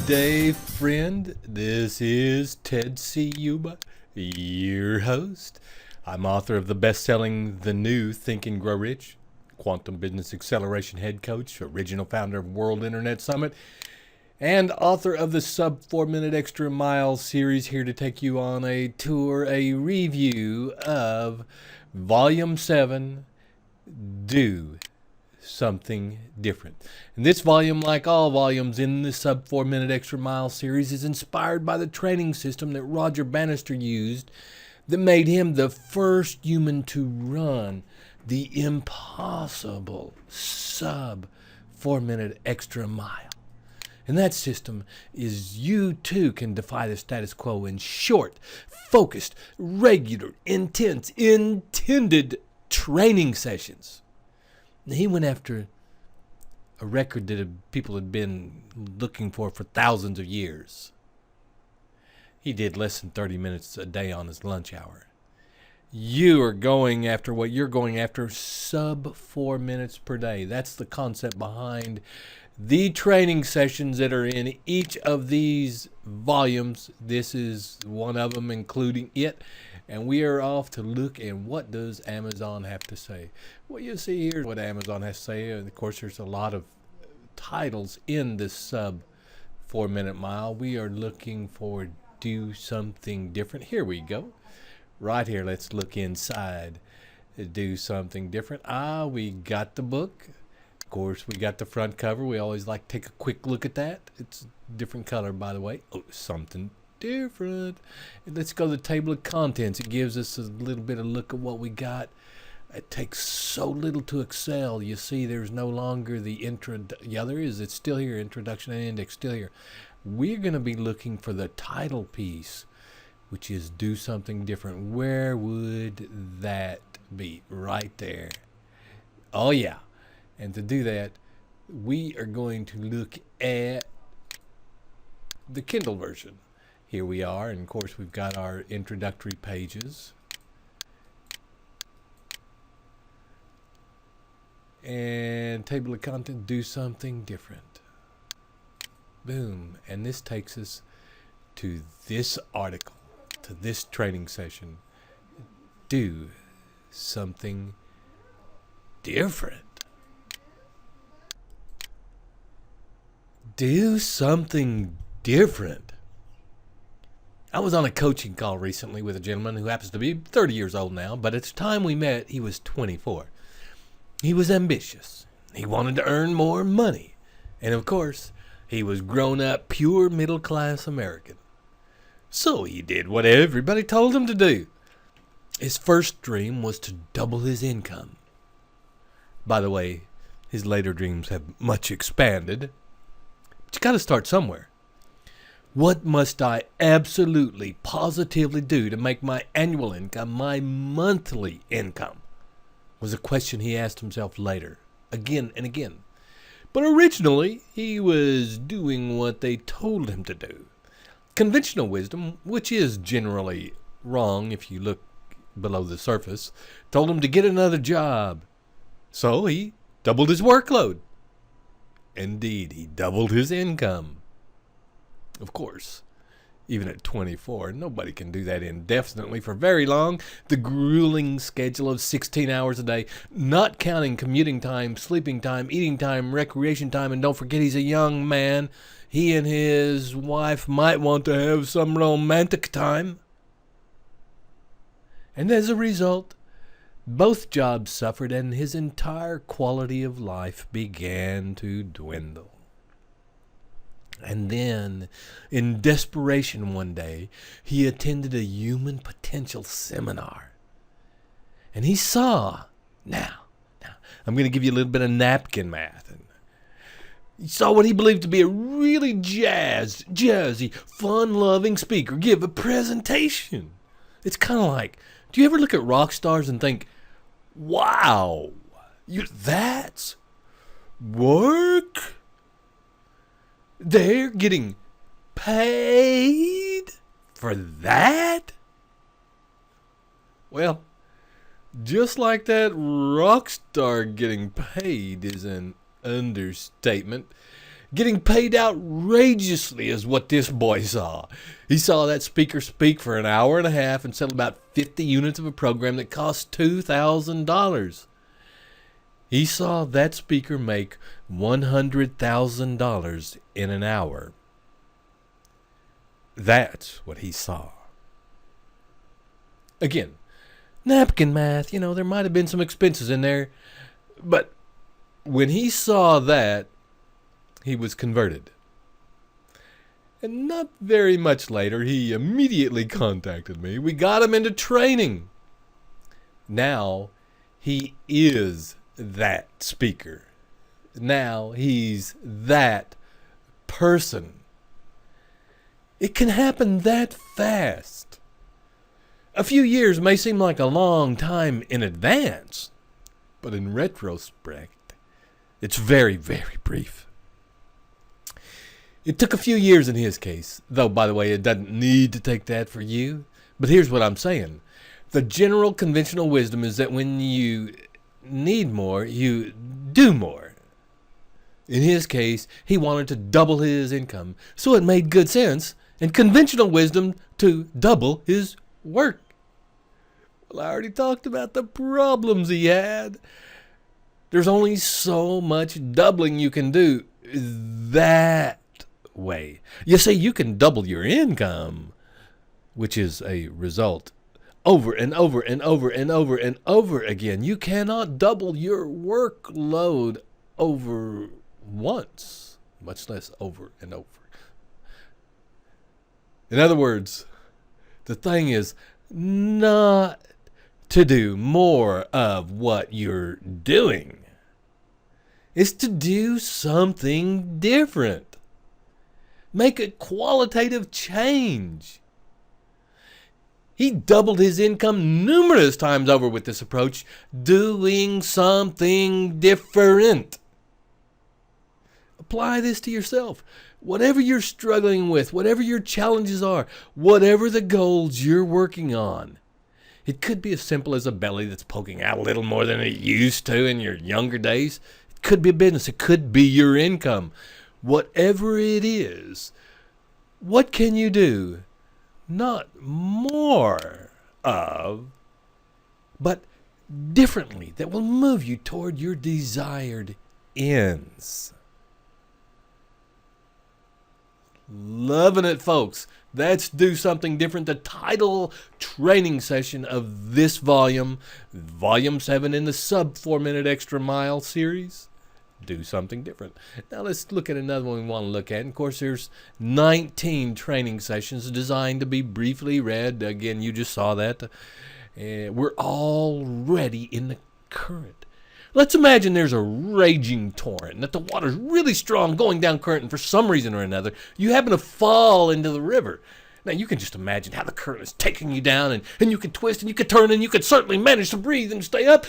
day, friend. This is Ted Ciuba, your host. I'm author of the best-selling The New Think and Grow Rich, Quantum Business Acceleration Head Coach, original founder of World Internet Summit, and author of the Sub 4 Minute Extra Mile series, here to take you on a tour, a review of Volume 7, Do Something Different. And this volume, like all volumes in the Sub 4 Minute Extra Mile series, is inspired by the training system that Roger Bannister used that made him the first human to run the impossible Sub 4 Minute Extra Mile. And that system is you too can defy the status quo in short, focused, regular, intense, intended training sessions. He went after a record that people had been looking for thousands of years. He did less than 30 minutes a day on his lunch hour. You are going after what you're going after, sub 4 minutes per day. That's the concept behind the training sessions that are in each of these volumes. This is one of them, including it. And we are off to look at what does Amazon have to say. What you see here is what Amazon has to say. Of course, there's a lot of titles in this sub 4 minute mile. We are looking for do something different. Here we go. Right here, let's look inside. Do something different. We got the book. Of course, we got the front cover. We always like to take a quick look at that. It's a different color, by the way. Oh, something different. Let's go to the table of contents. It gives us a little bit of look at what we got. It takes so little to excel. You see, there's no longer the intro. Yeah, there is. It's still here. Introduction and index still here. We're going to be looking for the title piece, which is do something different. Where would that be? Right there. Oh, yeah. And to do that, we are going to look at the Kindle version. Here we are, and of course we've got our introductory pages. And table of content, do something different. Boom. And this takes us to this article, to this training session. Do something different. Do something different. I was on a coaching call recently with a gentleman who happens to be 30 years old now, but at the time we met, he was 24. He was ambitious. He wanted to earn more money. And of course, he was grown up, pure middle-class American. So he did what everybody told him to do. His first dream was to double his income. By the way, his later dreams have much expanded. But you got to start somewhere. What must I absolutely, positively do to make my annual income my monthly income? Was a question he asked himself later, again and again. But originally, he was doing what they told him to do. Conventional wisdom, which is generally wrong if you look below the surface, told him to get another job. So he doubled his workload. Indeed, he doubled his income. Of course, even at 24, nobody can do that indefinitely for very long. The grueling schedule of 16 hours a day, not counting commuting time, sleeping time, eating time, recreation time, and don't forget he's a young man. He and his wife might want to have some romantic time. And as a result, both jobs suffered and his entire quality of life began to dwindle. And then, in desperation one day, he attended a human potential seminar. And he saw, now, I'm going to give you a little bit of napkin math. And he saw what he believed to be a really jazzy, fun-loving speaker give a presentation. It's kind of like, do you ever look at rock stars and think, wow, that's work? They're getting paid for that? Well, just like that, rock star getting paid is an understatement. Getting paid outrageously is what this boy saw. He saw that speaker speak for an hour and a half and sell about 50 units of a program that cost $2,000. He saw that speaker make $100,000 in an hour. That's what he saw. Again, napkin math, there might have been some expenses in there. But when he saw that, he was converted. And not very much later, he immediately contacted me. We got him into training. Now, he is that speaker. Now, he's that person. It can happen that fast. A few years may seem like a long time in advance, but in retrospect, it's very, very brief. It took a few years in his case, though, by the way, it doesn't need to take that for you. But here's what I'm saying. The general conventional wisdom is that when you need more, you do more. In his case, he wanted to double his income, so it made good sense and conventional wisdom to double his work. Well, I already talked about the problems he had. There's only so much doubling you can do that way. You see, you can double your income, which is a result over and over and over and over and over again. You cannot double your workload over once, much less over and over. In other words, the thing is not to do more of what you're doing. It's to do something different. Make a qualitative change. He doubled his income numerous times over with this approach, doing something different. Apply this to yourself. Whatever you're struggling with, whatever your challenges are, whatever the goals you're working on. It could be as simple as a belly that's poking out a little more than it used to in your younger days. It could be a business. It could be your income. Whatever it is, what can you do? Not more of, but differently, that will move you toward your desired ends. Loving it, folks. That's Do Something Different, the title training session of this volume, Volume 7 in the sub 4 minute extra mile series. Do something different. Now let's look at another one we want to look at. And of course, there's 19 training sessions designed to be briefly read. Again, you just saw that. We're already in the current. Let's imagine there's a raging torrent, and that the water's really strong going down current, and for some reason or another, you happen to fall into the river. Now, you can just imagine how the current is taking you down, and you can twist, and you can turn, and you can certainly manage to breathe and stay up.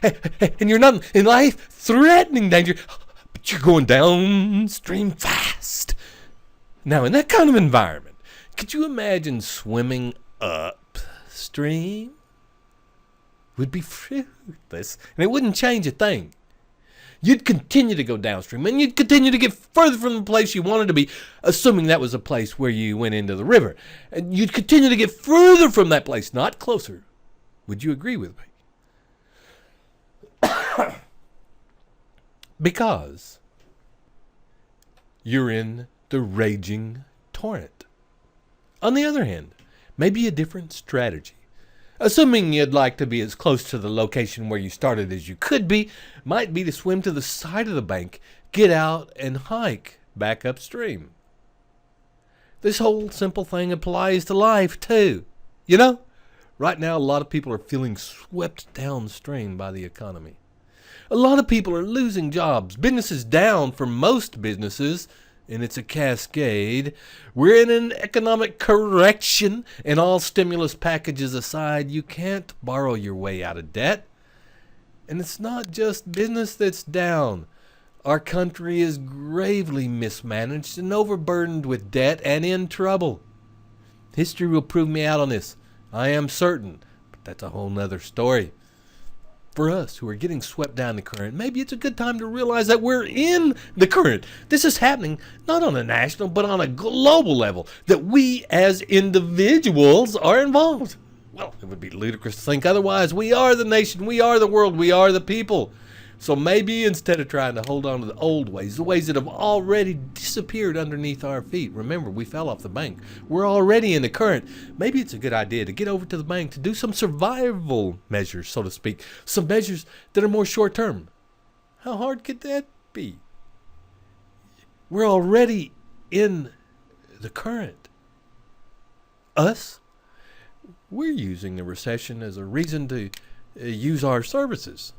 And you're not in life-threatening danger, but you're going downstream fast. Now, in that kind of environment, could you imagine swimming upstream? Would be fruitless, and it wouldn't change a thing. You'd continue to go downstream, and you'd continue to get further from the place you wanted to be, assuming that was a place where you went into the river. And you'd continue to get further from that place, not closer. Would you agree with me? Because you're in the raging torrent. On the other hand, maybe a different strategy. Assuming you'd like to be as close to the location where you started as you could be, might be to swim to the side of the bank, get out, and hike back upstream. This whole simple thing applies to life, too. You know, right now a lot of people are feeling swept downstream by the economy. A lot of people are losing jobs. Business is down for most businesses, and it's a cascade. We're in an economic correction, and all stimulus packages aside, you can't borrow your way out of debt. And it's not just business that's down. Our country is gravely mismanaged and overburdened with debt and in trouble. History will prove me out on this. I am certain, but that's a whole nother story. For us who are getting swept down the current, maybe it's a good time to realize that we're in the current. This is happening not on a national, but on a global level, that we as individuals are involved. Well, it would be ludicrous to think otherwise. We are the nation, we are the world, we are the people. So maybe instead of trying to hold on to the old ways, the ways that have already disappeared underneath our feet, remember, we fell off the bank. We're already in the current. Maybe it's a good idea to get over to the bank to do some survival measures, so to speak. Some measures that are more short term. How hard could that be? We're already in the current. Us? We're using the recession as a reason to use our services.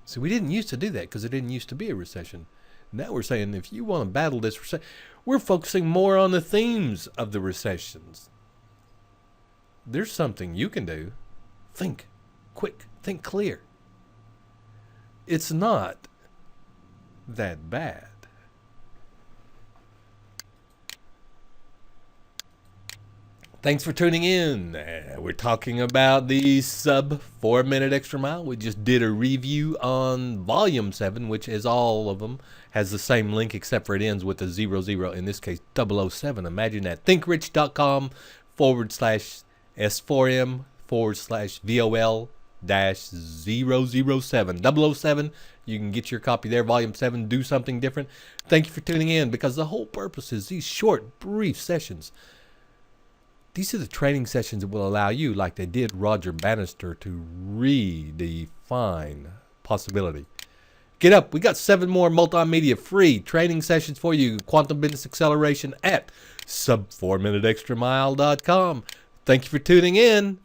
See, we didn't used to do that because it didn't used to be a recession. Now we're saying if you want to battle this recession, we're focusing more on the themes of the recessions. There's something you can do. Think quick, think clear. It's not that bad. Thanks for tuning in. We're talking about the sub 4 minute extra mile. We just did a review on volume 7, which is all of them, has the same link except for it ends with a 00, in this case 007. Imagine that. thinkrich.com/s4m/VOL-007. 007. You can get your copy there, volume 7, do something different. Thank you for tuning in, because the whole purpose is these short, brief sessions. These are the training sessions that will allow you, like they did Roger Bannister, to redefine possibility. Get up. We got 7 more multimedia free training sessions for you. Quantum Business Acceleration at sub4minuteextramile.com. Thank you for tuning in.